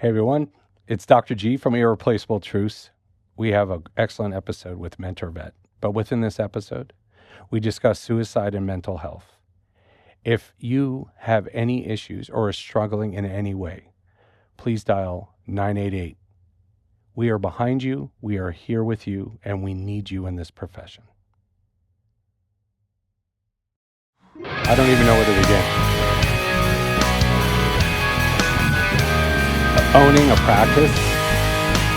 Hey everyone, it's Dr. G from Irreplaceable Truths. We have an excellent episode with MentorVet, but within this episode, we discuss suicide and mental health. If you have any issues or are struggling in any way, please dial 988. We are behind you, we are here with you, and we need you in this profession. I don't even know where to begin. Owning a practice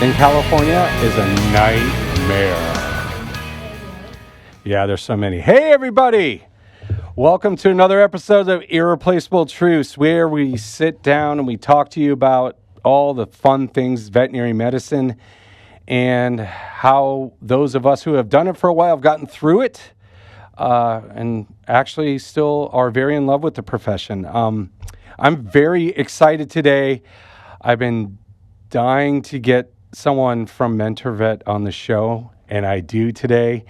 in California is a nightmare. Yeah, there's so many. Hey, everybody. Welcome to another episode of Irreplaceable Truths, where we sit down and we talk to you about all the fun things, veterinary medicine, and how those of us who have done it for a while have gotten through it and actually still are very in love with the profession. I'm very excited today. I've been dying to get someone from MentorVet on the show, and I do today.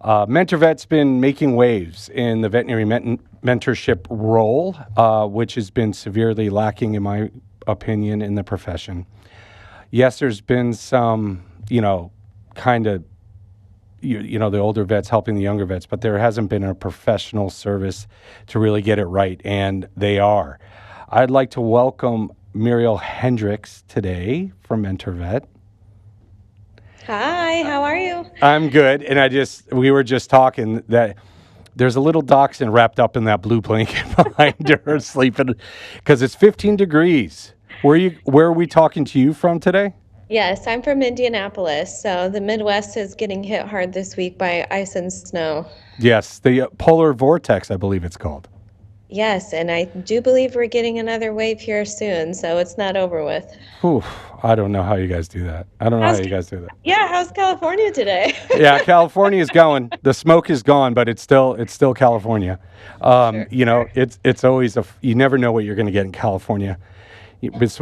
MentorVet's been making waves in the veterinary mentorship role, which has been severely lacking, in my opinion, in the profession. Yes, there's been some, kind of, the older vets helping the younger vets, but there hasn't been a professional service to really get it right, and they are. I'd like to welcome Mariel Hendricks today from MentorVet. Hi, how are you? I'm good, and we were just talking that there's a little dachshund wrapped up in that blue blanket behind her sleeping because it's 15 degrees. Where are we talking to you from today? Yes, I'm from Indianapolis, so the Midwest is getting hit hard this week by ice and snow. Yes, the polar vortex, I believe it's called. Yes, and I do believe we're getting another wave here soon, so it's not over with. Whew, I don't know how you guys do that. Yeah, how's California today? Yeah, California is going. The smoke is gone, but it's still California. Sure. It's always you never know what you're going to get in California.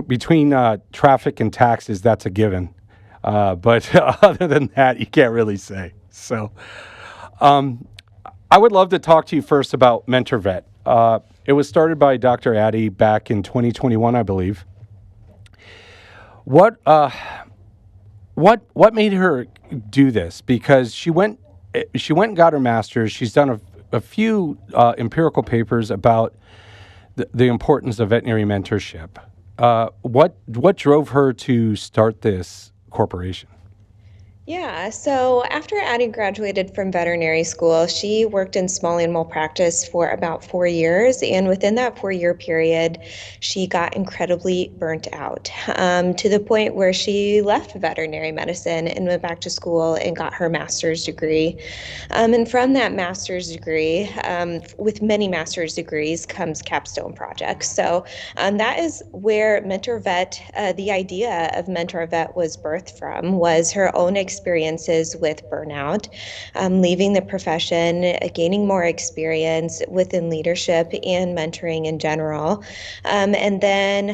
Between traffic and taxes, that's a given. But other than that, you can't really say. So, I would love to talk to you first about MentorVet. It was started by Dr. Addie back in 2021, I believe. What made her do this? Because she went and got her master's. She's done a few empirical papers about the importance of veterinary mentorship. What drove her to start this corporation? Yeah, so after Addie graduated from veterinary school, she worked in small animal practice for about 4 years. And within that 4-year period, she got incredibly burnt out to the point where she left veterinary medicine and went back to school and got her master's degree. And from that master's degree, with many master's degrees comes capstone projects. So that is where MentorVet, the idea of MentorVet was birthed from, was her own experiences with burnout, leaving the profession, gaining more experience within leadership and mentoring in general, and then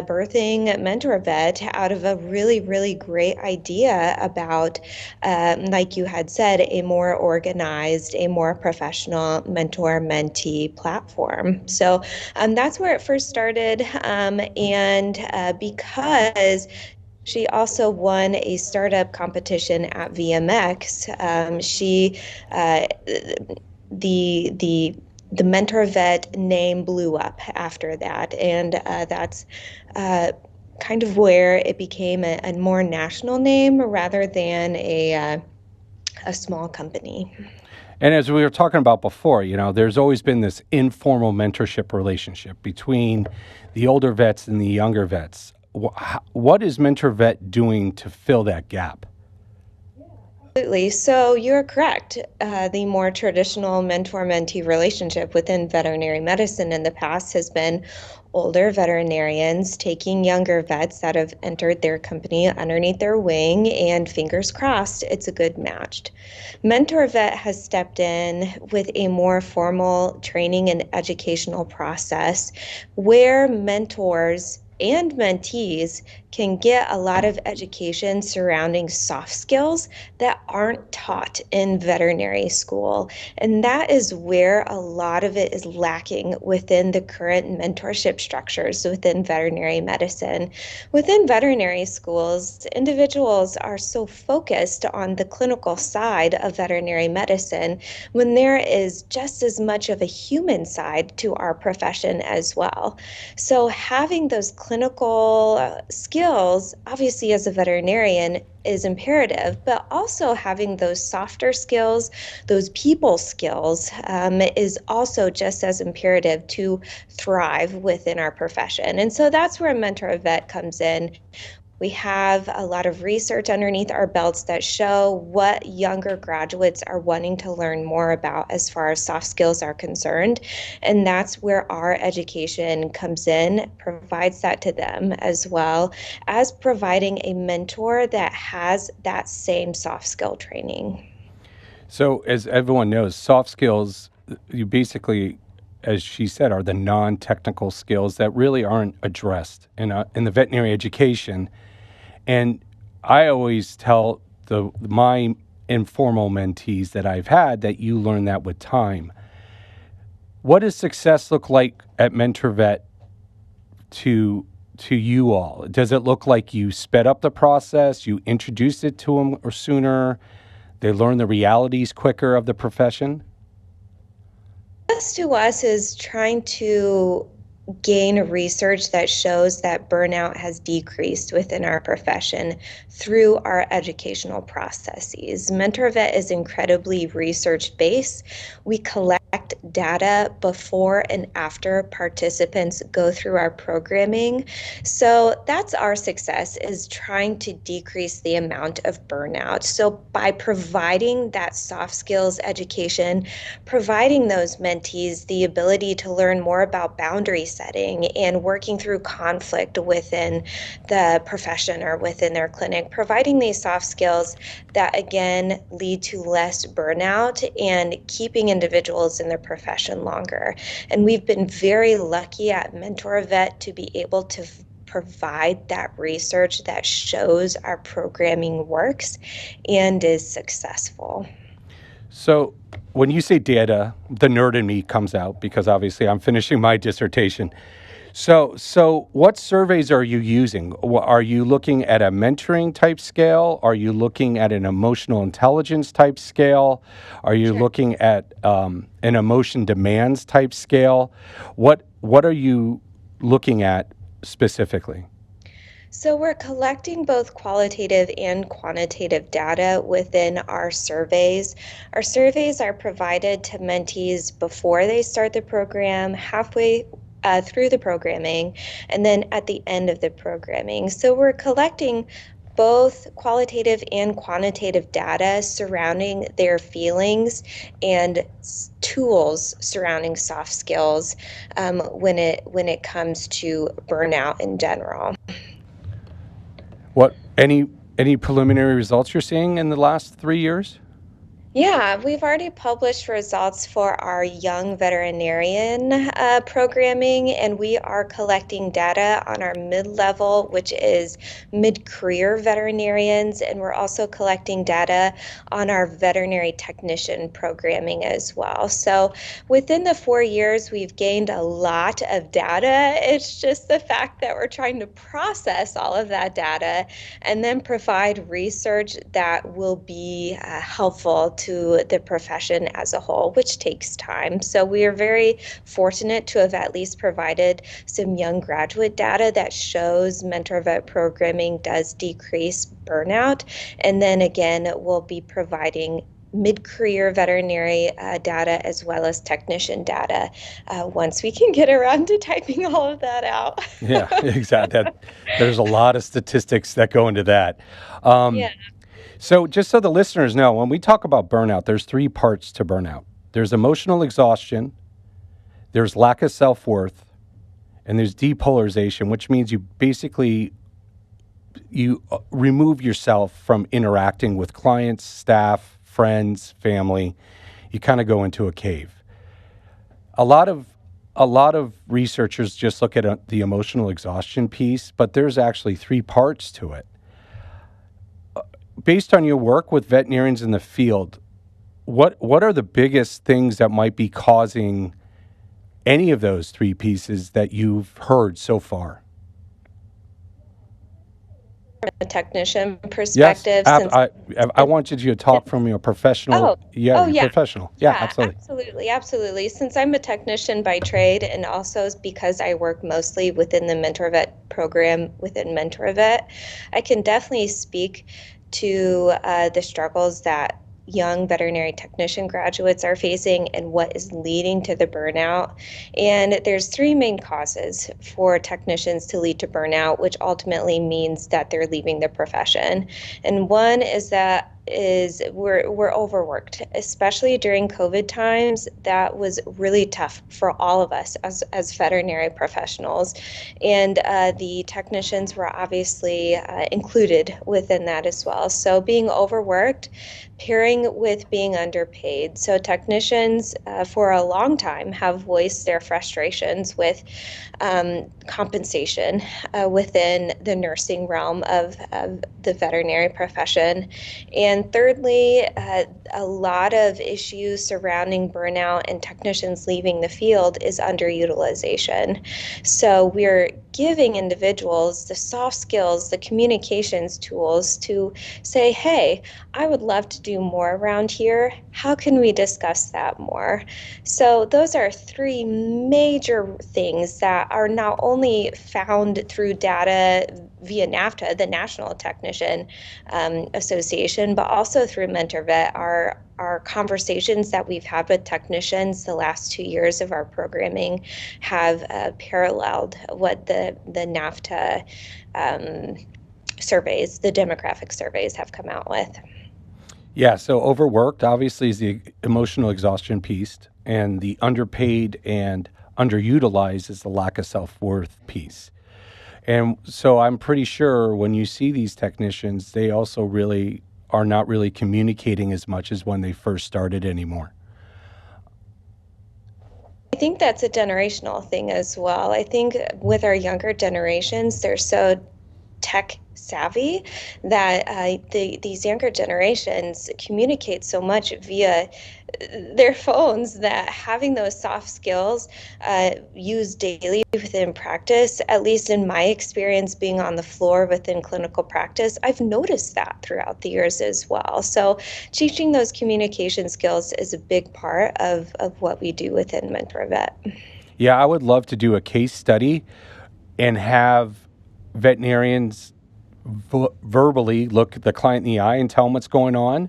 birthing MentorVet out of a really, really great idea about, like you had said, a more organized, a more professional mentor-mentee platform. So that's where it first started, and because she also won a startup competition at VMX. The MentorVet name blew up after that, and that's kind of where it became a more national name rather than a small company. And as we were talking about before, there's always been this informal mentorship relationship between the older vets and the younger vets. What is MentorVet doing to fill that gap? Absolutely. So you're correct. The more traditional mentor-mentee relationship within veterinary medicine in the past has been older veterinarians taking younger vets that have entered their company underneath their wing, and fingers crossed, it's a good match. MentorVet has stepped in with a more formal training and educational process where mentors and mentees can get a lot of education surrounding soft skills that aren't taught in veterinary school. And that is where a lot of it is lacking within the current mentorship structures within veterinary medicine. Within veterinary schools, individuals are so focused on the clinical side of veterinary medicine when there is just as much of a human side to our profession as well. So, having those clinical skills, obviously, as a veterinarian, is imperative, but also having those softer skills, those people skills, is also just as imperative to thrive within our profession. And so that's where Mentor Vet comes in. We have a lot of research underneath our belts that show what younger graduates are wanting to learn more about as far as soft skills are concerned. And that's where our education comes in, provides that to them, as well as providing a mentor that has that same soft skill training. So, as everyone knows, soft skills, you basically, as she said, are the non-technical skills that really aren't addressed in the veterinary education. And I always tell my informal mentees that I've had that you learn that with time. What does success look like at MentorVet to you all? Does it look like you sped up the process, you introduced it to them or sooner, they learn the realities quicker of the profession? This to us is trying to gain research that shows that burnout has decreased within our profession through our educational processes. MentorVet is incredibly research-based. We collect data before and after participants go through our programming. So that's our success, is trying to decrease the amount of burnout. So by providing that soft skills education, providing those mentees the ability to learn more about boundary setting and working through conflict within the profession or within their clinic, providing these soft skills that again lead to less burnout and keeping individuals in their profession longer. And we've been very lucky at MentorVet to be able to provide that research that shows our programming works and is successful. So when you say data, the nerd in me comes out because obviously I'm finishing my dissertation. So what surveys are you using? Are you looking at a mentoring type scale? Are you looking at an emotional intelligence type scale? Are you looking at an emotion demands type scale? What are you looking at specifically? So we're collecting both qualitative and quantitative data within our surveys. Our surveys are provided to mentees before they start the program, halfway through the programming, and then at the end of the programming. So we're collecting both qualitative and quantitative data surrounding their feelings and tools surrounding soft skills when it comes to burnout in general. What any preliminary results you're seeing in the last 3 years? Yeah, we've already published results for our young veterinarian programming, and we are collecting data on our mid-level, which is mid-career veterinarians, and we're also collecting data on our veterinary technician programming as well. So within the 4 years, we've gained a lot of data. It's just the fact that we're trying to process all of that data and then provide research that will be helpful to the profession as a whole, which takes time. So we are very fortunate to have at least provided some young graduate data that shows MentorVet programming does decrease burnout. And then again, we'll be providing mid-career veterinary data as well as technician data once we can get around to typing all of that out. Yeah, exactly. There's a lot of statistics that go into that. Um, Yeah. So just so the listeners know, when we talk about burnout, there's 3 parts to burnout. There's emotional exhaustion, there's lack of self-worth, and there's depolarization, which means you remove yourself from interacting with clients, staff, friends, family. You kind of go into a cave. A lot of a lot of researchers just look at the emotional exhaustion piece, but there's actually three parts to it. Based on your work with veterinarians in the field, what are the biggest things that might be causing any of those three pieces that you've heard so far? From a technician Yes, perspective, since I wanted you to talk from your professional. oh, Yeah, oh your yeah. professional. Yeah, Yeah, absolutely. absolutely, absolutely. Since I'm a technician by trade, and also because I work mostly within the MentorVet program within MentorVet, I can definitely speak to the struggles that young veterinary technician graduates are facing and what is leading to the burnout. And there's three main causes for technicians to lead to burnout, which ultimately means that they're leaving the profession. And one is that we're overworked, especially during COVID times. That was really tough for all of us as veterinary professionals, and the technicians were obviously included within that as well. So being overworked, pairing with being underpaid. So technicians for a long time have voiced their frustrations with compensation within the nursing realm of the veterinary profession. And thirdly, a lot of issues surrounding burnout and technicians leaving the field is underutilization. So we're giving individuals the soft skills, the communications tools to say, hey, I would love to do more around here. How can we discuss that more? So those are three major things that are not only found through data via NAFTA, the National Technician Association, but also through MentorVet. Our conversations that we've had with technicians the last 2 years of our programming have paralleled what the NAFTA surveys, the demographic surveys, have come out with. Yeah, so overworked obviously is the emotional exhaustion piece, and the underpaid and underutilized is the lack of self-worth piece. And so I'm pretty sure when you see these technicians, they also really are not really communicating as much as when they first started anymore. I think that's a generational thing as well. I think with our younger generations, they're so tech savvy that these younger generations communicate so much via their phones that having those soft skills used daily within practice, at least in my experience being on the floor within clinical practice, I've noticed that throughout the years as well. So teaching those communication skills is a big part of what we do within MentorVet. Yeah, I would love to do a case study and have veterinarians verbally look the client in the eye and tell them what's going on,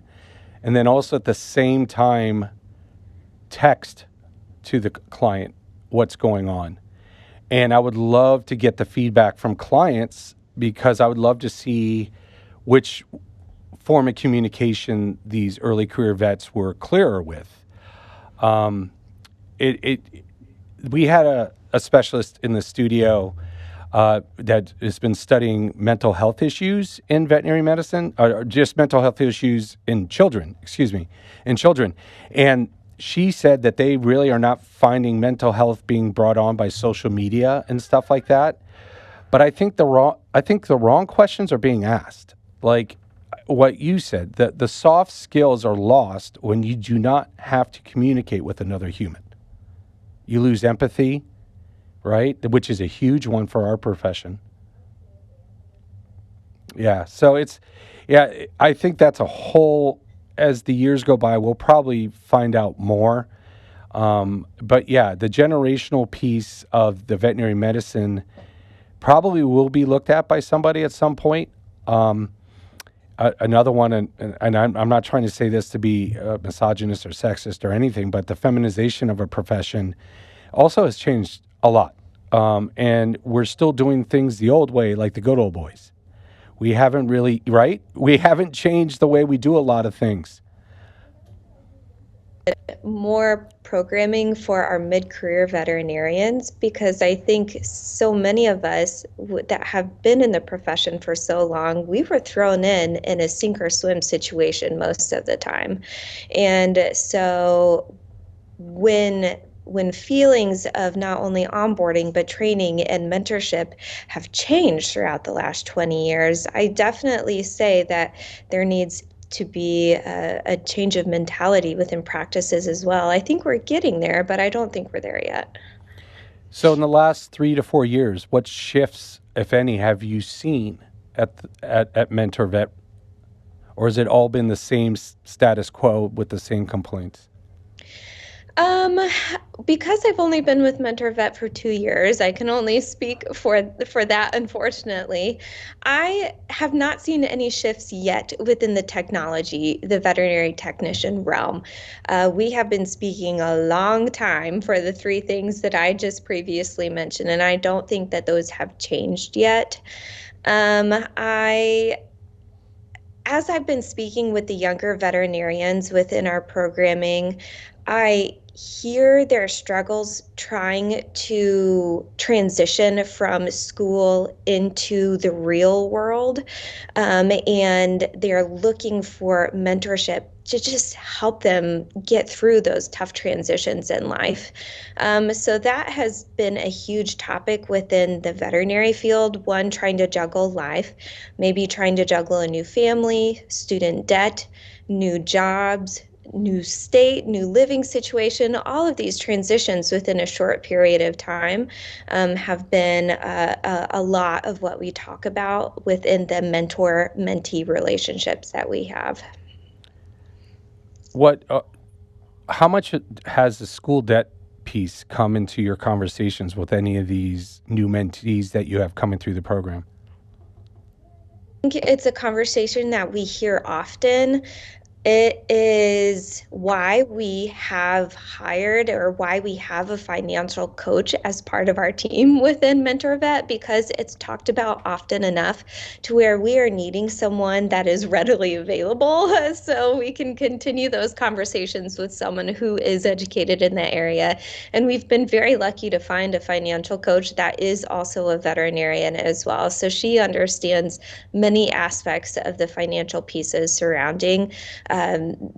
and then also at the same time text to the client what's going on. And I would love to get the feedback from clients because I would love to see which form of communication these early career vets were clearer with. We had a specialist in the studio that has been studying mental health issues in veterinary medicine, or just mental health issues in children, in children. And she said that they really are not finding mental health being brought on by social media and stuff like that. But I think the wrong questions are being asked. Like what you said, that the soft skills are lost when you do not have to communicate with another human. You lose empathy, right? Which is a huge one for our profession. Yeah. So I think that's a whole, as the years go by, we'll probably find out more. But yeah, the generational piece of the veterinary medicine probably will be looked at by somebody at some point. Another one, and I'm not trying to say this to be misogynist or sexist or anything, but the feminization of a profession also has changed a lot. And we're still doing things the old way, like the good old boys. We haven't really, right? We haven't changed the way we do a lot of things. More programming for our mid-career veterinarians, because I think so many of us that have been in the profession for so long, we were thrown in a sink or swim situation most of the time. And so when when feelings of not only onboarding but training and mentorship have changed throughout the last 20 years, I definitely say that there needs to be a change of mentality within practices as well. I think we're getting there, but I don't think we're there yet. So in the last 3 to 4 years, what shifts, if any, have you seen at Mentor Vet? Or has it all been the same status quo with the same complaints? Um, because I've only been with Mentor Vet for 2 years, I can only speak for that, unfortunately. I have not seen any shifts yet within the veterinary technician realm. We have been speaking a long time for the three things that I just previously mentioned, and I don't think that those have changed yet. I As I've been speaking with the younger veterinarians within our programming, I hear their struggles trying to transition from school into the real world. And they're looking for mentorship to just help them get through those tough transitions in life. So that has been a huge topic within the veterinary field. One, trying to juggle life, maybe trying to juggle a new family, student debt, new jobs, new state, new living situation. All of these transitions within a short period of time have been a lot of what we talk about within the mentor-mentee relationships that we have. How much has the school debt piece come into your conversations with any of these new mentees that you have coming through the program? I think it's a conversation that we hear often. It is why we have hired, or why we have a financial coach as part of our team within Mentor Vet, because it's talked about often enough to where we are needing someone that is readily available so we can continue those conversations with someone who is educated in that area. And we've been very lucky to find a financial coach that is also a veterinarian as well. So she understands many aspects of the financial pieces surrounding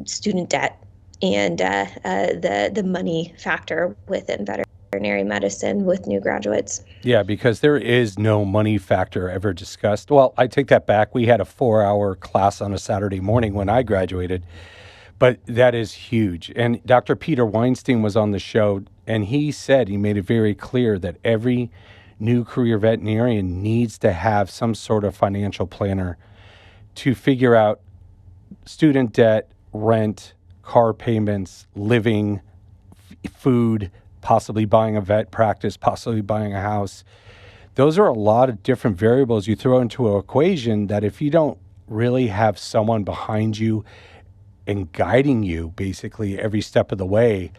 student debt and the money factor within veterinary medicine with new graduates. Yeah, because there is no money factor ever discussed. Well, I take that back. We had a 4-hour class on a Saturday morning when I graduated, but that is huge. And Dr. Peter Weinstein was on the show, and he made it very clear that every new career veterinarian needs to have some sort of financial planner to figure out student debt, rent, car payments, living, food, possibly buying a vet practice, possibly buying a house. Those are a lot of different variables you throw into an equation that if you don't really have someone behind you and guiding you basically every step of the way,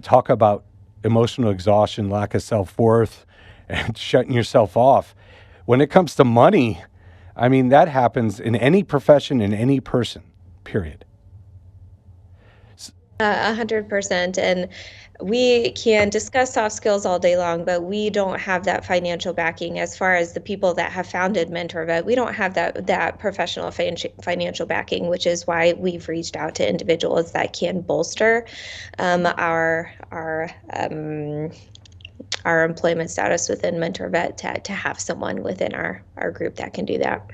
talk about emotional exhaustion, lack of self-worth, and shutting yourself off. When it comes to money, I mean, that happens in any profession, in any person, period. 100%. And we can discuss soft skills all day long, but we don't have that financial backing. As far as the people that have founded MentorVet, we don't have that professional financial backing, which is why we've reached out to individuals that can bolster our employment status within MentorVet to have someone within our group that can do that.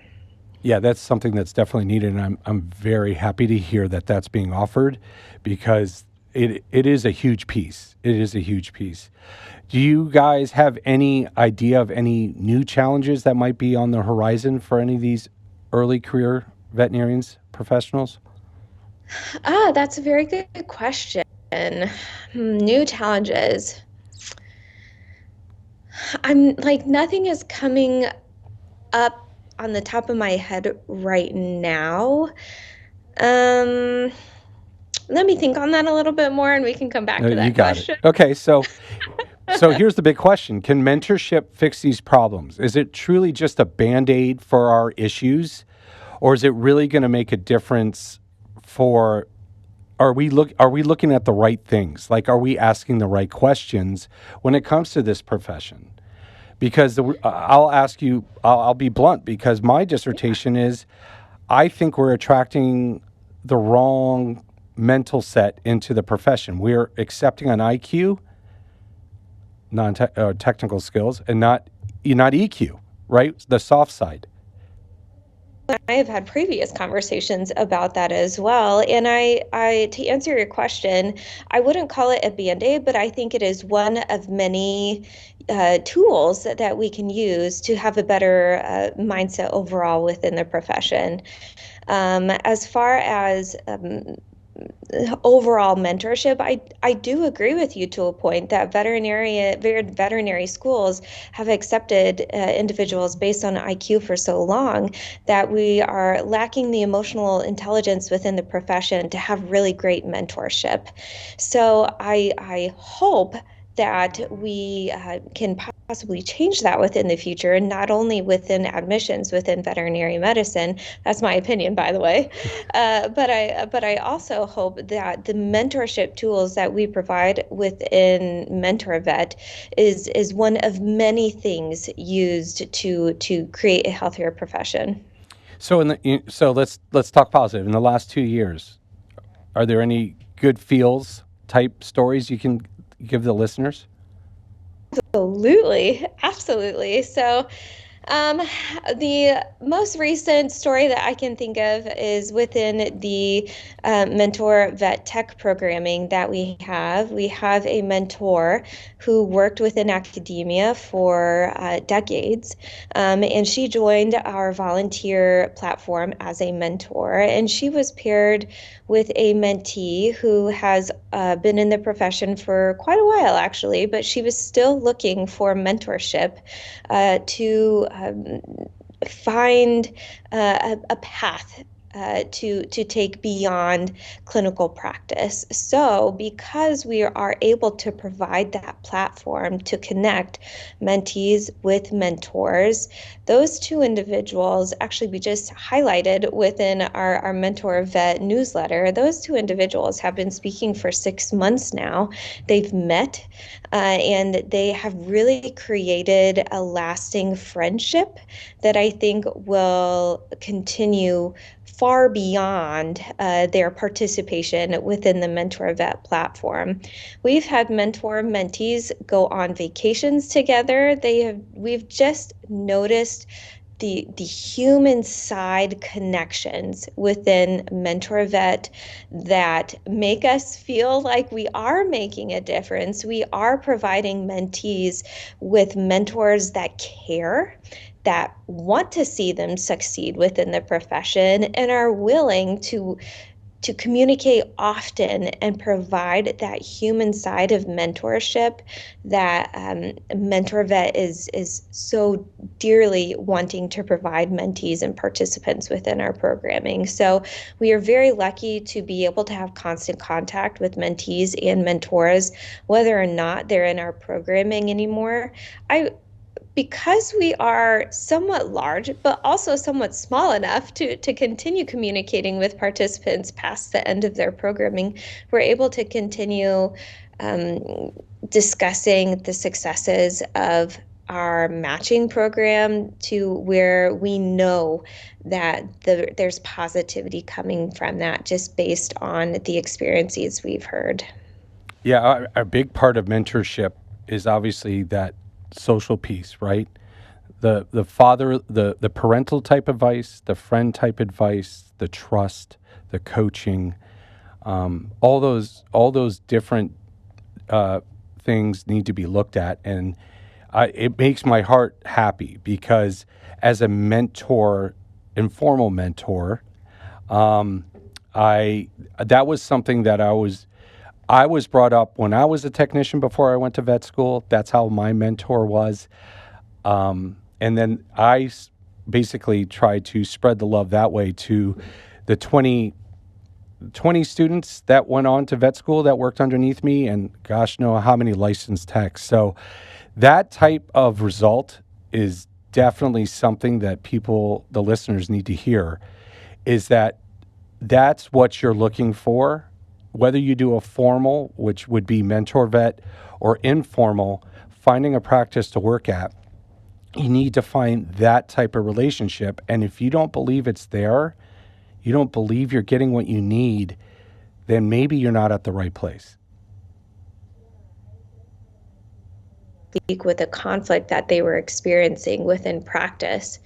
Yeah, that's something that's definitely needed, and I'm very happy to hear that that's being offered, because it is a huge piece. It is a huge piece. Do you guys have any idea of any new challenges that might be on the horizon for any of these early career veterinarians, professionals? That's a very good question. New challenges. I'm like, nothing is coming up on the top of my head right now. Let me think on that a little bit more and we can come back to that You got question. it. Okay, so here's the big question. Can mentorship fix these problems? Is it truly just a Band-Aid for our issues? Or is it really going to make a difference for, are we looking at the right things? Like, are we asking the right questions when it comes to this profession? Because I'll be blunt, because my dissertation is, I think we're attracting the wrong mental set into the profession. We're accepting on IQ, technical skills, and not EQ, right? The soft side. I have had previous conversations about that as well. And I to answer your question, I wouldn't call it a band-aid, but I think it is one of many tools that we can use to have a better mindset overall within the profession. As far as overall mentorship, I do agree with you to a point that veterinary schools have accepted individuals based on IQ for so long that we are lacking the emotional intelligence within the profession to have really great mentorship. So I hope that we can possibly change that within the future, and not only within admissions within veterinary medicine. That's my opinion, by the way. But I also hope that the mentorship tools that we provide within MentorVet is one of many things used to create a healthier profession. So let's talk positive. In the last 2 years, are there any good feels type stories you can give the listeners? Absolutely. So Um, the most recent story that I can think of is within the mentor vet tech programming that we have. We have a mentor who worked within academia for decades, and she joined our volunteer platform as a mentor, and she was paired with a mentee who has been in the profession for quite a while, actually, but she was still looking for mentorship to find a path to take beyond clinical practice. So because we are able to provide that platform to connect mentees with mentors, those two individuals, actually we just highlighted within our Mentor Vet newsletter, those two individuals have been speaking for 6 months now. They've met and they have really created a lasting friendship that I think will continue far beyond their participation within the Mentor Vet platform. We've had mentor mentees go on vacations together. We've just noticed the human side connections within Mentor Vet that make us feel like we are making a difference. We are providing mentees with mentors that care, that want to see them succeed within the profession, and are willing to communicate often and provide that human side of mentorship that MentorVet is so dearly wanting to provide mentees and participants within our programming. So we are very lucky to be able to have constant contact with mentees and mentors, whether or not they're in our programming anymore. Because we are somewhat large, but also somewhat small enough to continue communicating with participants past the end of their programming, we're able to continue discussing the successes of our matching program to where we know that there's positivity coming from that just based on the experiences we've heard. Yeah, a big part of mentorship is obviously that social piece, right? The father, the parental type advice, the friend type advice, the trust, the coaching, all those different things need to be looked at, and it makes my heart happy because as a mentor, informal mentor, that was something that I was brought up when I was a technician before I went to vet school. That's how my mentor was. And then I basically tried to spread the love that way to the 20 students that went on to vet school that worked underneath me, and gosh, know how many licensed techs. So that type of result is definitely something that the listeners need to hear, is that that's what you're looking for. Whether you do a formal, which would be Mentor Vet, or informal, finding a practice to work at, you need to find that type of relationship. And if you don't believe it's there, you don't believe you're getting what you need, then maybe you're not at the right place. With a conflict that they were experiencing within practice.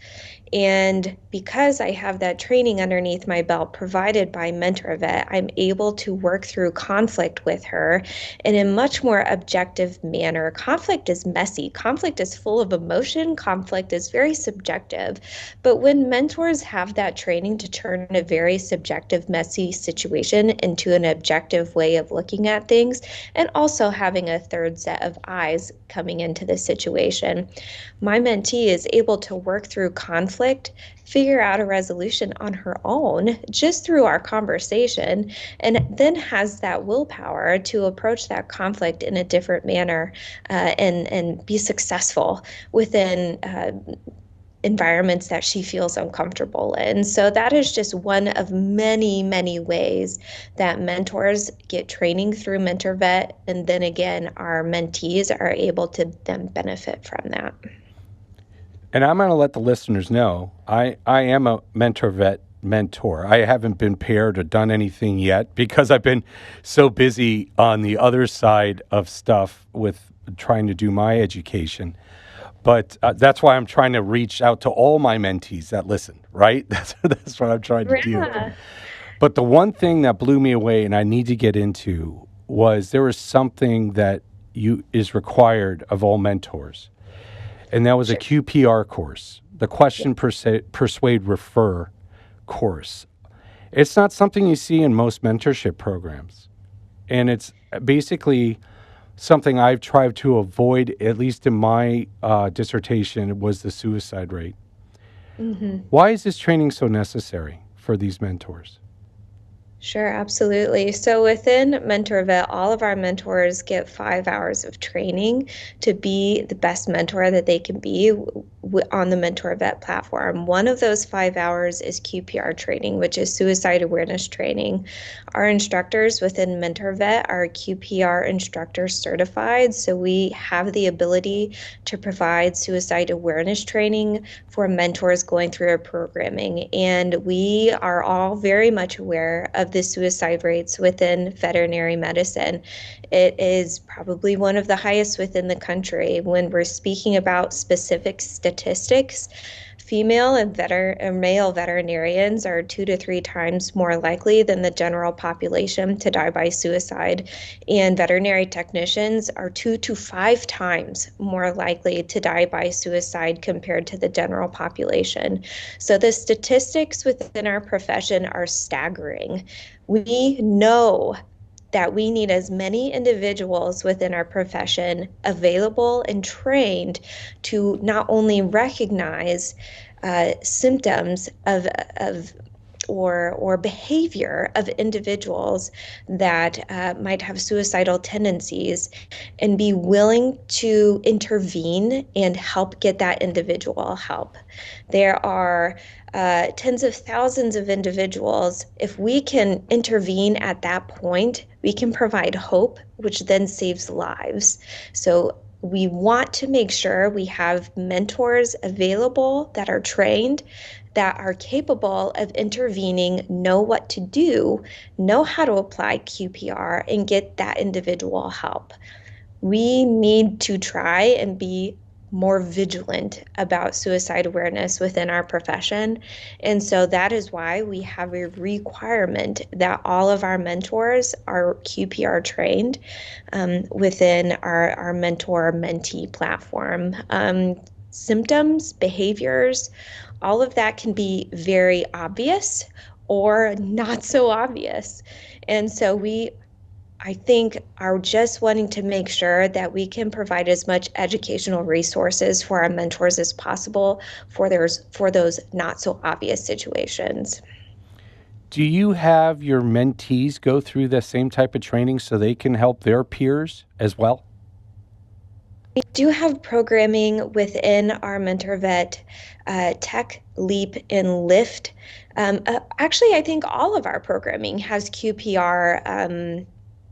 And because I have that training underneath my belt provided by MentorVet, I'm able to work through conflict with her in a much more objective manner. Conflict is messy. Conflict is full of emotion. Conflict is very subjective. But when mentors have that training to turn a very subjective, messy situation into an objective way of looking at things, and also having a third set of eyes coming into the situation, my mentee is able to work through conflict, figure out a resolution on her own just through our conversation, and then has that willpower to approach that conflict in a different manner and be successful within environments that she feels uncomfortable in. So that is just one of many, many ways that mentors get training through MentorVet. And then again, our mentees are able to then benefit from that. And I'm going to let the listeners know, I am a MentorVet mentor. I haven't been paired or done anything yet because I've been so busy on the other side of stuff with trying to do my education. But that's why I'm trying to reach out to all my mentees that listen, right? That's what I'm trying to do. But the one thing that blew me away and I need to get into was there was something that is required of all mentors. And that was a QPR course, the question, persuade, refer course. It's not something you see in most mentorship programs. And it's basically something I've tried to avoid, at least in my dissertation, was the suicide rate. Mm-hmm. Why is this training so necessary for these mentors? Sure, absolutely. So within MentorVet, all of our mentors get 5 hours of training to be the best mentor that they can be on the MentorVet platform. One of those 5 hours is QPR training, which is suicide awareness training. Our instructors within MentorVet are QPR instructor certified, so we have the ability to provide suicide awareness training for mentors going through our programming. And we are all very much aware of the suicide rates within veterinary medicine. It is probably one of the highest within the country. When we're speaking about specific statistics, female and male veterinarians are 2 to 3 times more likely than the general population to die by suicide, and veterinary technicians are 2 to 5 times more likely to die by suicide compared to the general population. So the statistics within our profession are staggering. We know that we need as many individuals within our profession available and trained to not only recognize symptoms of or behavior of individuals that might have suicidal tendencies and be willing to intervene and help get that individual help. There are tens of thousands of individuals. If we can intervene at that point, we can provide hope, which then saves lives. So we want to make sure we have mentors available that are trained, that are capable of intervening, know what to do, know how to apply QPR, and get that individual help. We need to try and be more vigilant about suicide awareness within our profession. And so that is why we have a requirement that all of our mentors are QPR trained within our mentor-mentee platform. Symptoms, behaviors, all of that can be very obvious or not so obvious. And so I think, are just wanting to make sure that we can provide as much educational resources for our mentors as possible for those not so obvious situations. Do you have your mentees go through the same type of training so they can help their peers as well? We do have programming within our MentorVet Tech, Leap, and Lift. Actually, I think all of our programming has QPR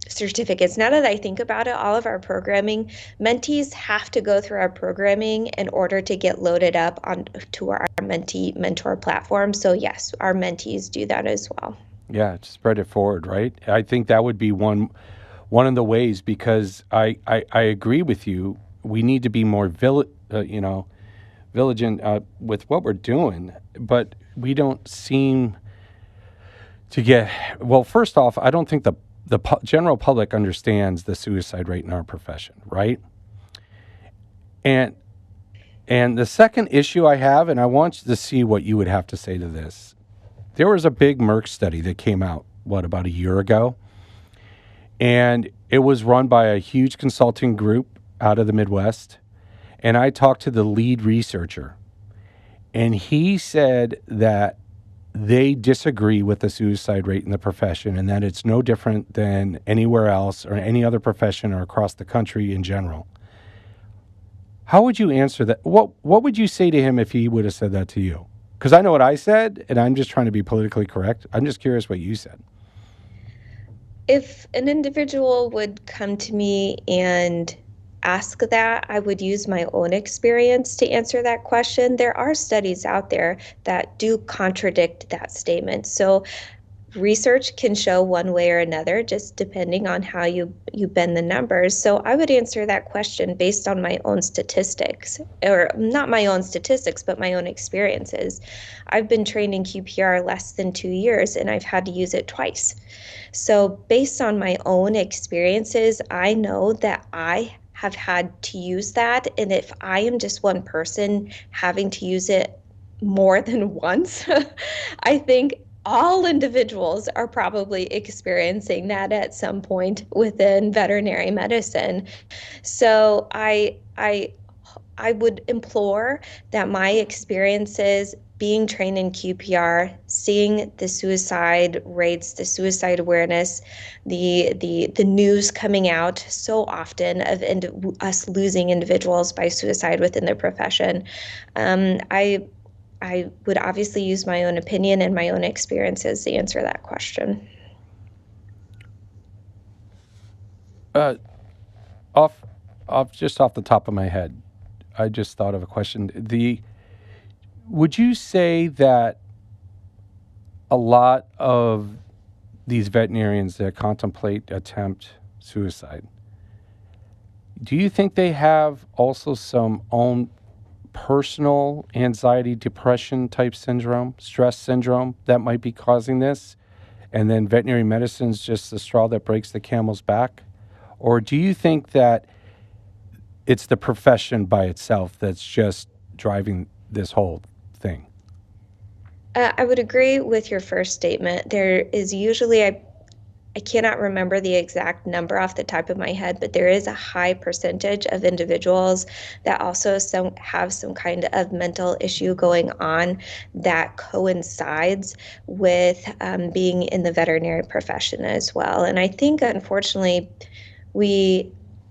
certificates. Now that I think about it, all of our programming, mentees have to go through our programming in order to get loaded up onto our mentee mentor platform. So yes, our mentees do that as well. Yeah, spread it forward, right? I think that would be one of the ways, because I agree with you. We need to be more vigilant with what we're doing, but we don't seem to get. Well, first off, I don't think the general public understands the suicide rate in our profession, right? And and the second issue I have, and I want you to see what you would have to say to this. There was a big Merck study that came out, about a year ago, and it was run by a huge consulting group out of the Midwest. And I talked to the lead researcher, and he said that they disagree with the suicide rate in the profession, and that it's no different than anywhere else or any other profession or across the country in general. How would you answer that? What would you say to him if he would have said that to you? Because I know what I said, and I'm just trying to be politically correct. I'm just curious what you said. If an individual would come to me and ask that, I would use my own experience to answer that question. There are studies out there that do contradict that statement. So research can show one way or another, just depending on how you bend the numbers. So I would answer that question based on my own statistics, or not my own statistics, but my own experiences. I've been trained in QPR less than 2 years, and I've had to use it twice. So based on my own experiences, I know that I have had to use that. And if I am just one person having to use it more than once, I think all individuals are probably experiencing that at some point within veterinary medicine. So I would implore that my experiences being trained in QPR, seeing the suicide rates, the suicide awareness, the news coming out so often of us losing individuals by suicide within the profession, I would obviously use my own opinion and my own experiences to answer that question. Just off the top of my head, I just thought of a question. Would you say that a lot of these veterinarians that attempt suicide, do you think they have also some own personal anxiety, depression type syndrome, stress syndrome that might be causing this? And then veterinary medicine's just the straw that breaks the camel's back? Or do you think that it's the profession by itself that's just driving this whole thing? I would agree with your first statement. There is usually, I cannot remember the exact number off the top of my head, but there is a high percentage of individuals that also have some kind of mental issue going on that coincides with being in the veterinary profession as well. And I think, unfortunately, we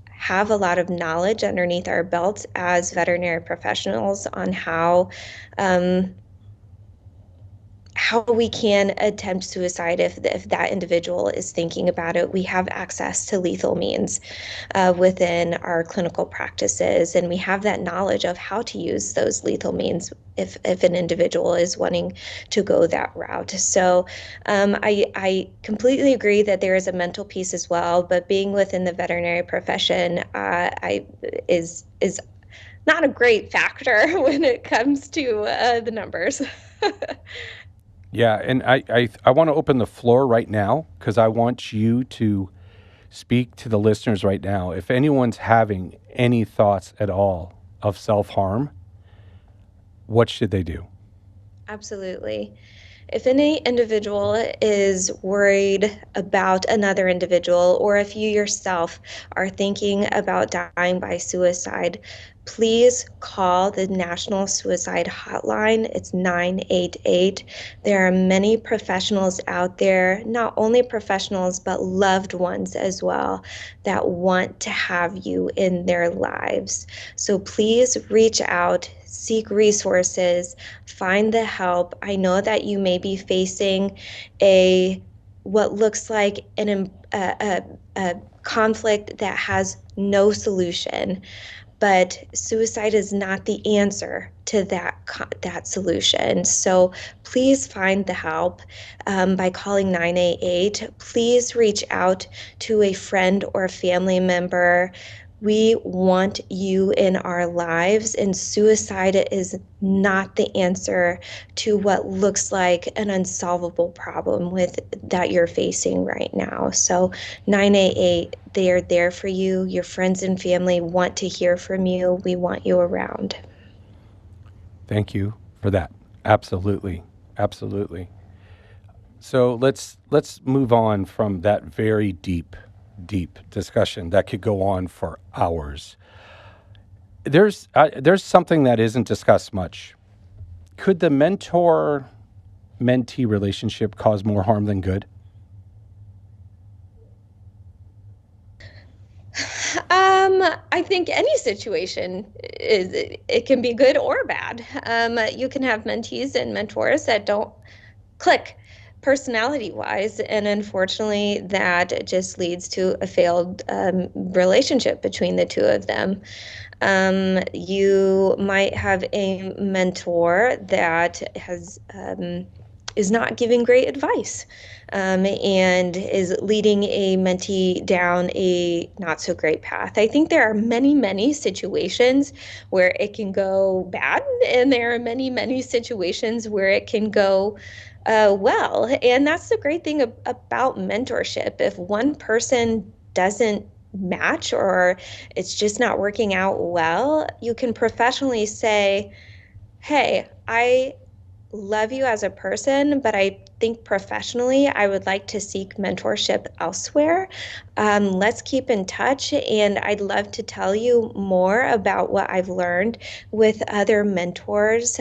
have a lot of knowledge underneath our belts as veterinary professionals on how we can attempt suicide if that individual is thinking about it. We have access to lethal means within our clinical practices, and we have that knowledge of how to use those lethal means if an individual is wanting to go that route. So I completely agree that there is a mental piece as well, but being within the veterinary profession is not a great factor when it comes to the numbers. Yeah, and I want to open the floor right now, because I want you to speak to the listeners right now. If anyone's having any thoughts at all of self-harm, what should they do? Absolutely. If any individual is worried about another individual, or if you yourself are thinking about dying by suicide, please call the National Suicide Hotline. It's 988. There are many professionals out there, not only professionals, but loved ones as well, that want to have you in their lives. So please reach out, seek resources, find the help. I know that you may be facing what looks like a conflict that has no solution. but suicide is not the answer to that solution. So please find the help by calling 988. Please reach out to a friend or a family member. We want you in our lives, and suicide is not the answer to what looks like an unsolvable problem that you're facing right now. So 988, they are there for you. Your friends and family want to hear from you. We want you around. Thank you for that. Absolutely. Absolutely. So let's move on from that very deep discussion that could go on for hours. There's something that isn't discussed much. Could the mentor-mentee relationship cause more harm than good? I think any situation it can be good or bad. You can have mentees and mentors that don't click personality wise, and unfortunately that just leads to a failed relationship between the two of them. You might have a mentor that is not giving great advice, and is leading a mentee down a not so great path. I think there are many situations where it can go bad, and there are many situations where it can go well. And that's the great thing about mentorship. If one person doesn't match, or it's just not working out well, you can professionally say, hey, I love you as a person, but I think professionally I would like to seek mentorship elsewhere. Let's keep in touch, and I'd love to tell you more about what I've learned with other mentors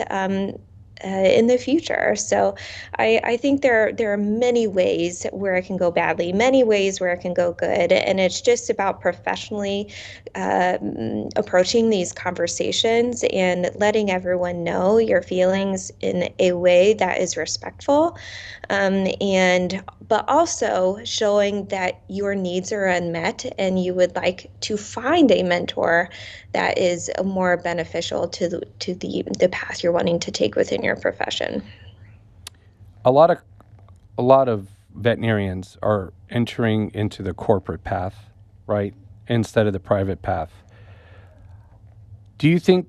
in the future. So I think there are many ways where it can go badly, many ways where it can go good, and it's just about professionally approaching these conversations and letting everyone know your feelings in a way that is respectful, but also showing that your needs are unmet and you would like to find a mentor that is more beneficial to the path you're wanting to take within your profession. A lot of veterinarians are entering into the corporate path, right, instead of the private path. Do you think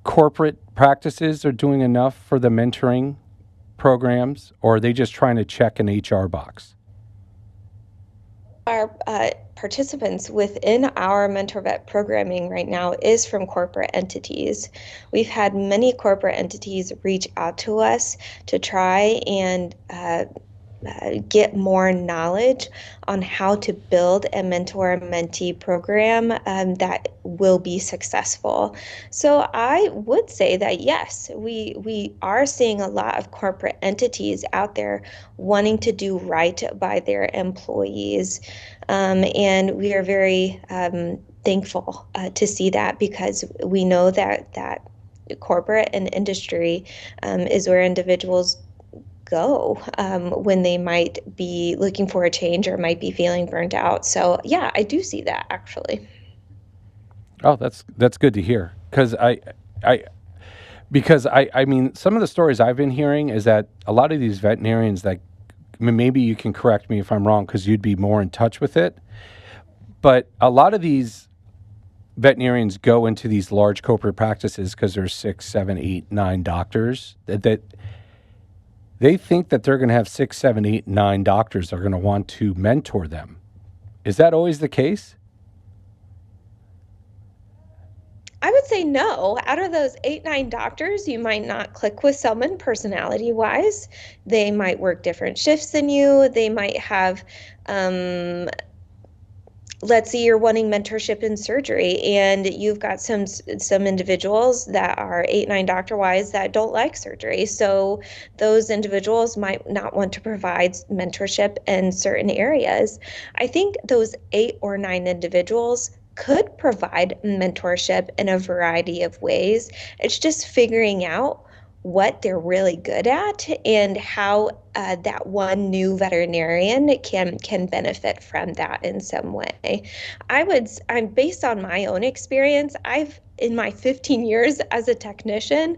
corporate practices are doing enough for the mentoring programs, or are they just trying to check an HR box? Our participants within our mentor vet programming right now is from corporate entities. We've had many corporate entities reach out to us to try and get more knowledge on how to build a mentor-mentee program that will be successful. So I would say that yes, we are seeing a lot of corporate entities out there wanting to do right by their employees, and we are very thankful to see that, because we know that corporate and industry is where individuals go when they might be looking for a change or might be feeling burnt out. So yeah, I do see that actually. Oh, that's good to hear, because I mean, some of the stories I've been hearing is that a lot of these veterinarians that, maybe you can correct me if I'm wrong because you'd be more in touch with it, but a lot of these veterinarians go into these large corporate practices because there's 6, 7, 8, 9 doctors that they think that they're going to have 6, 7, 8, 9 doctors that are going to want to mentor them. Is that always the case? I would say no. Out of those 8, 9 doctors, you might not click with someone personality wise. They might work different shifts than you. They might have let's say you're wanting mentorship in surgery, and you've got some individuals that are 8, 9 doctor wise that don't like surgery. So those individuals might not want to provide mentorship in certain areas. I think those 8 or 9 individuals could provide mentorship in a variety of ways. It's just figuring out what they're really good at and how that one new veterinarian can benefit from that in some way. I'm based on my own experience. I've in my 15 years as a technician,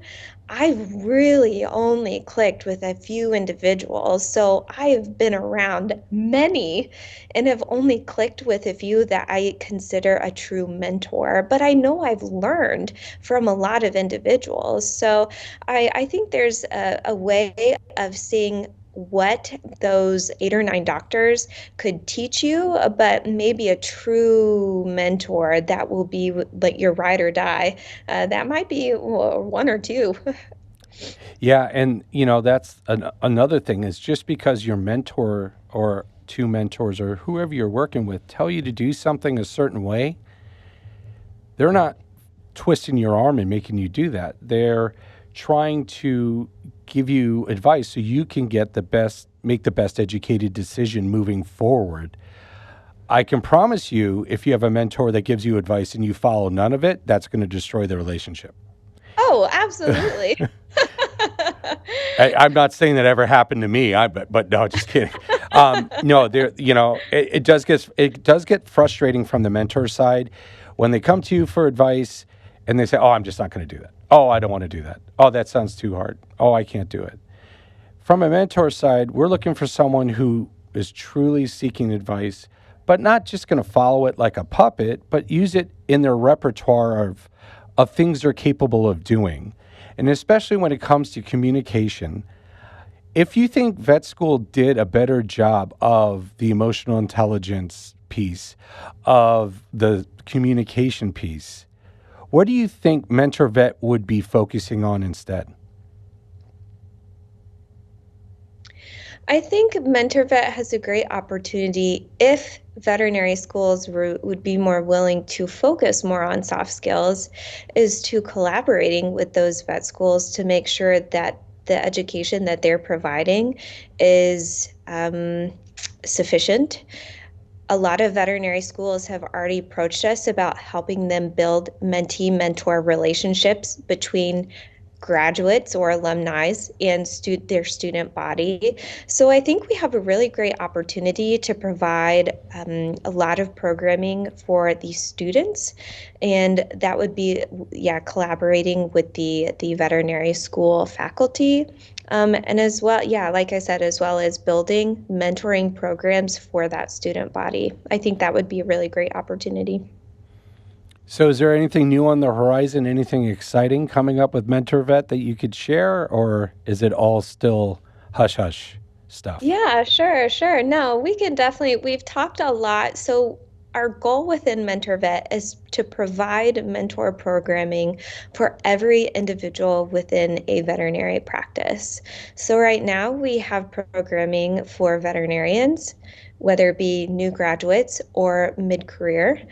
I've really only clicked with a few individuals. So I've been around many and have only clicked with a few that I consider a true mentor. But I know I've learned from a lot of individuals. So I think there's a way of seeing what those 8 or 9 doctors could teach you, but maybe a true mentor that will be like your ride or die. That might be one or two. Yeah, and that's another thing is just because your mentor or two mentors or whoever you're working with tell you to do something a certain way, they're not twisting your arm and making you do that. They're trying to give you advice so you can make the best educated decision moving forward. I can promise you, if you have a mentor that gives you advice and you follow none of it, that's going to destroy the relationship. Oh, absolutely. I'm not saying that ever happened to me. But no, just kidding. No, there. It does get frustrating from the mentor side when they come to you for advice and they say, "Oh, I'm just not going to do that. Oh, I don't want to do that. Oh, that sounds too hard. Oh, I can't do it." From a mentor side, we're looking for someone who is truly seeking advice, but not just going to follow it like a puppet, but use it in their repertoire of things they're capable of doing. And especially when it comes to communication, if you think vet school did a better job of the emotional intelligence piece, of the communication piece, what do you think Mentor Vet would be focusing on instead? I think MentorVet has a great opportunity if veterinary schools would be more willing to focus more on soft skills, is to collaborating with those vet schools to make sure that the education that they're providing is sufficient. A lot of veterinary schools have already approached us about helping them build mentee-mentor relationships between graduates or alumni and their student body. So I think we have a really great opportunity to provide a lot of programming for these students, and that would be, collaborating with the veterinary school faculty. And as well, like I said, as well as building mentoring programs for that student body. I think that would be a really great opportunity. So is there anything new on the horizon, anything exciting coming up with Mentor Vet that you could share, or is it all still hush-hush stuff? Yeah, sure. No, we've talked a lot. So our goal within MentorVet is to provide mentor programming for every individual within a veterinary practice. So right now we have programming for veterinarians, whether it be new graduates or mid-career.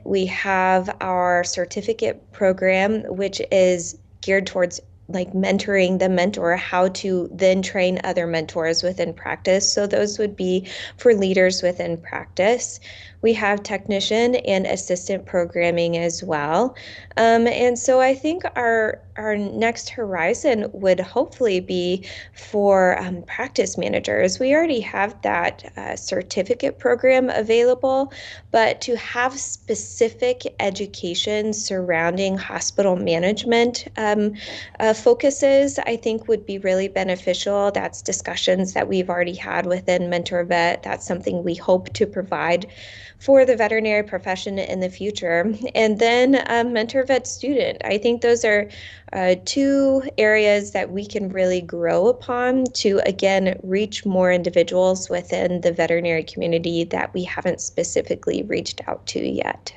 We have our certificate program, which is geared towards like mentoring the mentor, how to then train other mentors within practice. So those would be for leaders within practice. We have technician and assistant programming as well. And so I think our next horizon would hopefully be for practice managers. We already have that certificate program available, but to have specific education surrounding hospital management focuses, I think would be really beneficial. That's discussions that we've already had within Mentor Vet. That's something we hope to provide for the veterinary profession in the future. And then Mentor Vet student. I think those are two areas that we can really grow upon to, again, reach more individuals within the veterinary community that we haven't specifically reached out to yet.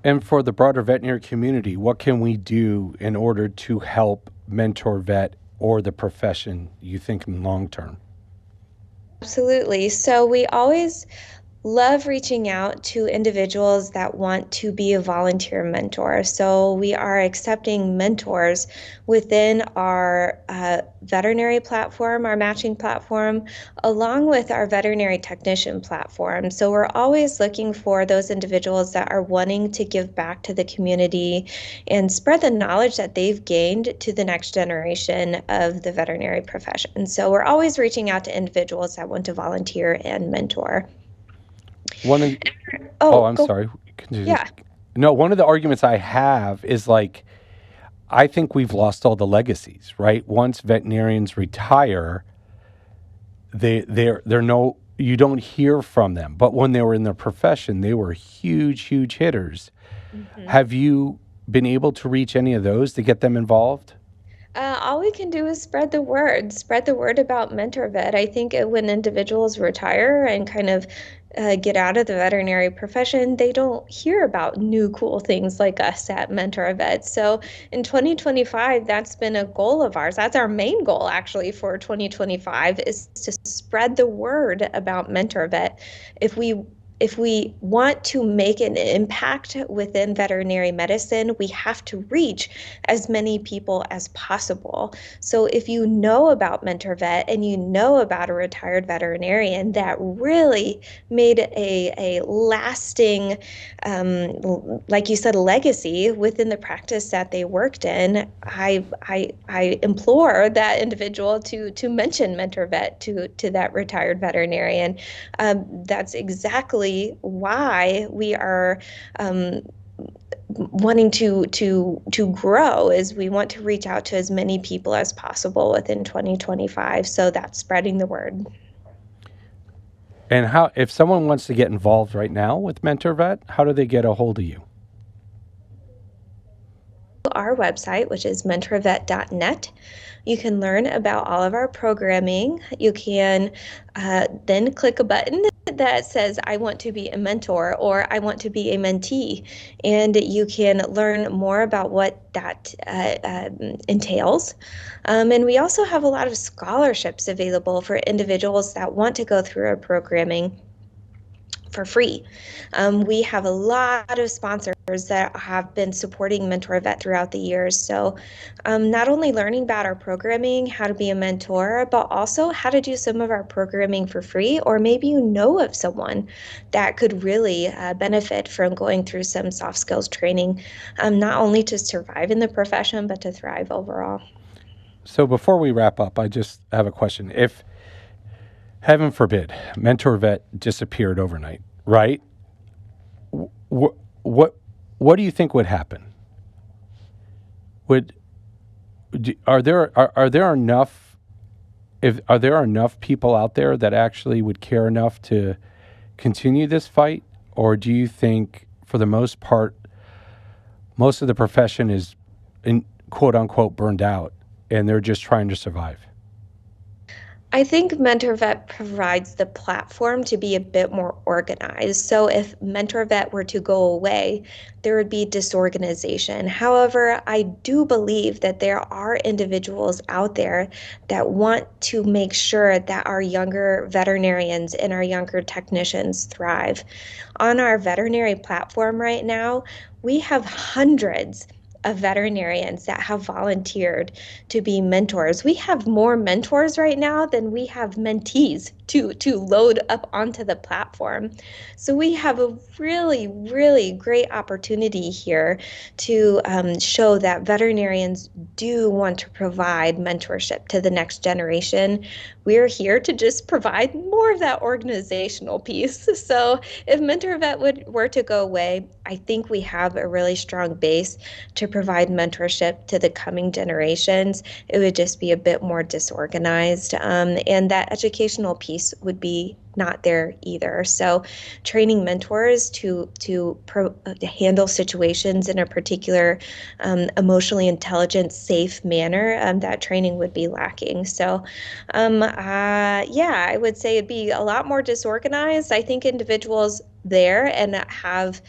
And for the broader veterinary community, what can we do in order to help Mentor Vet or the profession, you think, in long term? Absolutely. So we always love reaching out to individuals that want to be a volunteer mentor. So we are accepting mentors within our veterinary platform, our matching platform, along with our veterinary technician platform. So we're always looking for those individuals that are wanting to give back to the community and spread the knowledge that they've gained to the next generation of the veterinary profession. So we're always reaching out to individuals that want to volunteer and mentor. One of the, Oh, I'm go. sorry. Yeah. No, one of the arguments I have is like, I think we've lost all the legacies, right? Once veterinarians retire, they're no, you don't hear from them. But when they were in their profession, they were huge hitters. Mm-hmm. Have you been able to reach any of those to get them involved? All we can do is spread the word about MentorVet. I think when individuals retire and kind of get out of the veterinary profession, they don't hear about new cool things like us at MentorVet. So in 2025, that's been a goal of ours. That's our main goal actually for 2025 is to spread the word about MentorVet. If we want to make an impact within veterinary medicine, we have to reach as many people as possible. So if you know about MentorVet and you know about a retired veterinarian that really made a lasting, like you said, legacy within the practice that they worked in, I implore that individual to mention MentorVet to that retired veterinarian. That's exactly why we are wanting to grow, is we want to reach out to as many people as possible within 2025. So that's spreading the word. And how, if someone wants to get involved right now with MentorVet, how do they get a hold of you? Our website, which is mentorvet.net. You can learn about all of our programming. You can then click a button that says, I want to be a mentor or I want to be a mentee. And you can learn more about what that entails. And we also have a lot of scholarships available for individuals that want to go through our programming for free. We have a lot of sponsors that have been supporting MentorVet throughout the years. So not only learning about our programming, how to be a mentor, but also how to do some of our programming for free, or maybe you know of someone that could really benefit from going through some soft skills training, not only to survive in the profession, but to thrive overall. So before we wrap up, I just have a question. If, heaven forbid, MentorVet disappeared overnight, right? What do you think would happen? Are there enough people out there that actually would care enough to continue this fight, or do you think, for the most part, most of the profession is, in quote unquote, burned out, and they're just trying to survive? I think MentorVet provides the platform to be a bit more organized. So if MentorVet were to go away, there would be disorganization. However, I do believe that there are individuals out there that want to make sure that our younger veterinarians and our younger technicians thrive. On our veterinary platform right now, we have hundreds of veterinarians that have volunteered to be mentors. We have more mentors right now than we have mentees to load up onto the platform. So we have a really great opportunity here to show that veterinarians do want to provide mentorship to the next generation. We're here to just provide more of that organizational piece. So if MentorVet were to go away, I think we have a really strong base to provide mentorship to the coming generations. It would just be a bit more disorganized, and that educational piece would be not there either. So training mentors to handle situations in a particular emotionally intelligent, safe manner, that training would be lacking. So yeah, I would say it'd be a lot more disorganized. I think individuals there and have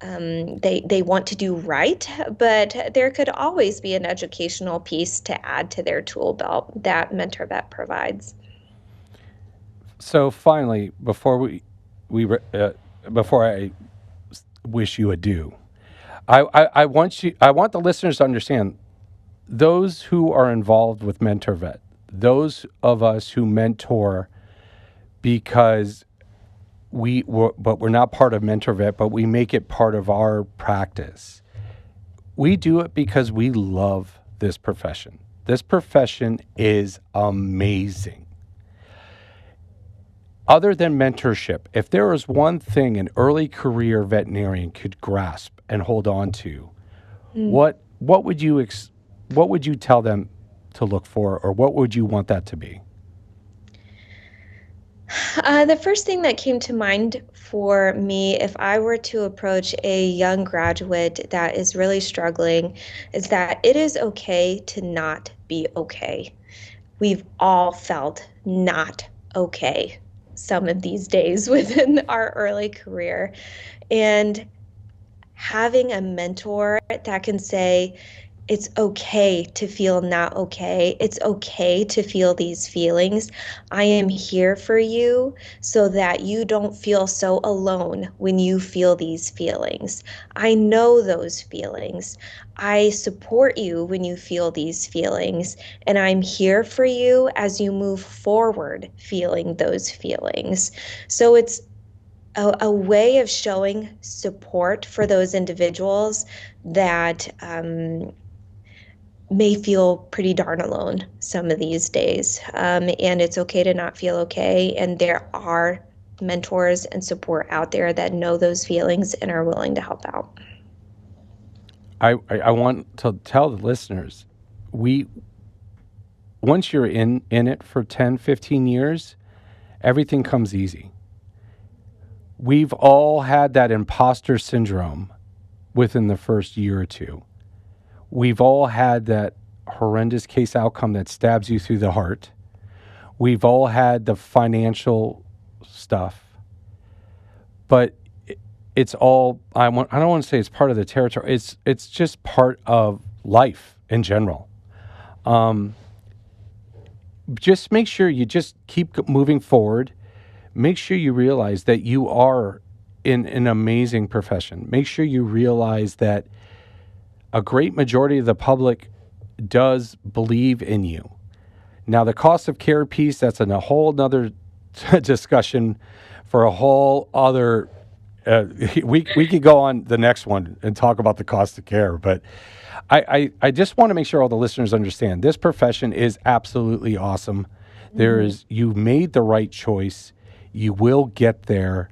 they want to do right, but there could always be an educational piece to add to their tool belt that MentorVet provides. So finally, before we before I wish you adieu, I want the listeners to understand, those who are involved with MentorVet, those of us who mentor because but we're not part of MentorVet, but we make it part of our practice. We do it because we love this profession. This profession is amazing. Other than mentorship, if there was one thing an early career veterinarian could grasp and hold on to, what would you tell them to look for, or what would you want that to be? The first thing that came to mind for me, if I were to approach a young graduate that is really struggling, is that it is okay to not be okay. We've all felt not okay some of these days within our early career. And having a mentor that can say, it's okay to feel not okay. It's okay to feel these feelings. I am here for you so that you don't feel so alone when you feel these feelings. I know those feelings. I support you when you feel these feelings, and I'm here for you as you move forward feeling those feelings. So it's a way of showing support for those individuals that may feel pretty darn alone some of these days. And it's okay to not feel okay. And there are mentors and support out there that know those feelings and are willing to help out. I want to tell the listeners, once you're in it for 10, 15 years, everything comes easy. We've all had that imposter syndrome within the first year or two. We've all had that horrendous case outcome that stabs you through the heart. We've all had the financial stuff. But it's all, I don't want to say it's part of the territory. It's just part of life in general. Just make sure you just keep moving forward. Make sure you realize that you are in an amazing profession. Make sure you realize that a great majority of the public does believe in you. Now, the cost of care piece, that's a whole nother discussion for a whole other, we could go on the next one and talk about the cost of care, but I just want to make sure all the listeners understand this profession is absolutely awesome. You made the right choice. You will get there.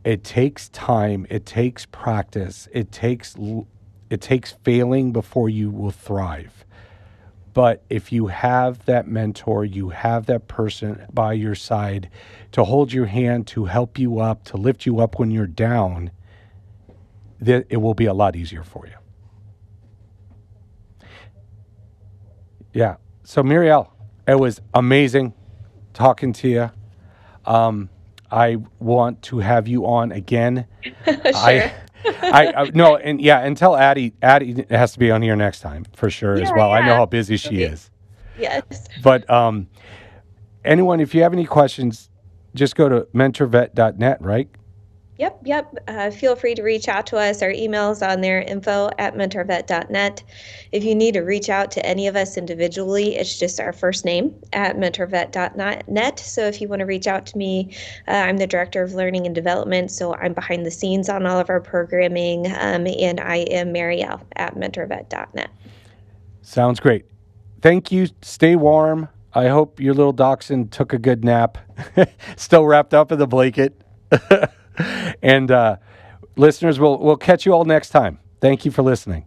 It takes time. It takes practice. It takes failing before you will thrive. But if you have that mentor, you have that person by your side to hold your hand, to help you up, to lift you up when you're down, it will be a lot easier for you. Yeah. So Mariel, it was amazing talking to you. I want to have you on again. Sure. No, and tell Addie has to be on here next time for sure as well. I know how busy she is. Yes. But anyone, if you have any questions, just go to mentorvet.net, right? Yep. Feel free to reach out to us. Our email's on there, info@mentorvet.net. If you need to reach out to any of us individually, it's just our first name @mentorvet.net. So if you want to reach out to me, I'm the Director of Learning and Development, so I'm behind the scenes on all of our programming, and I am Mariel @mentorvet.net. Sounds great. Thank you. Stay warm. I hope your little dachshund took a good nap. Still wrapped up in the blanket. And listeners, we'll catch you all next time. Thank you for listening.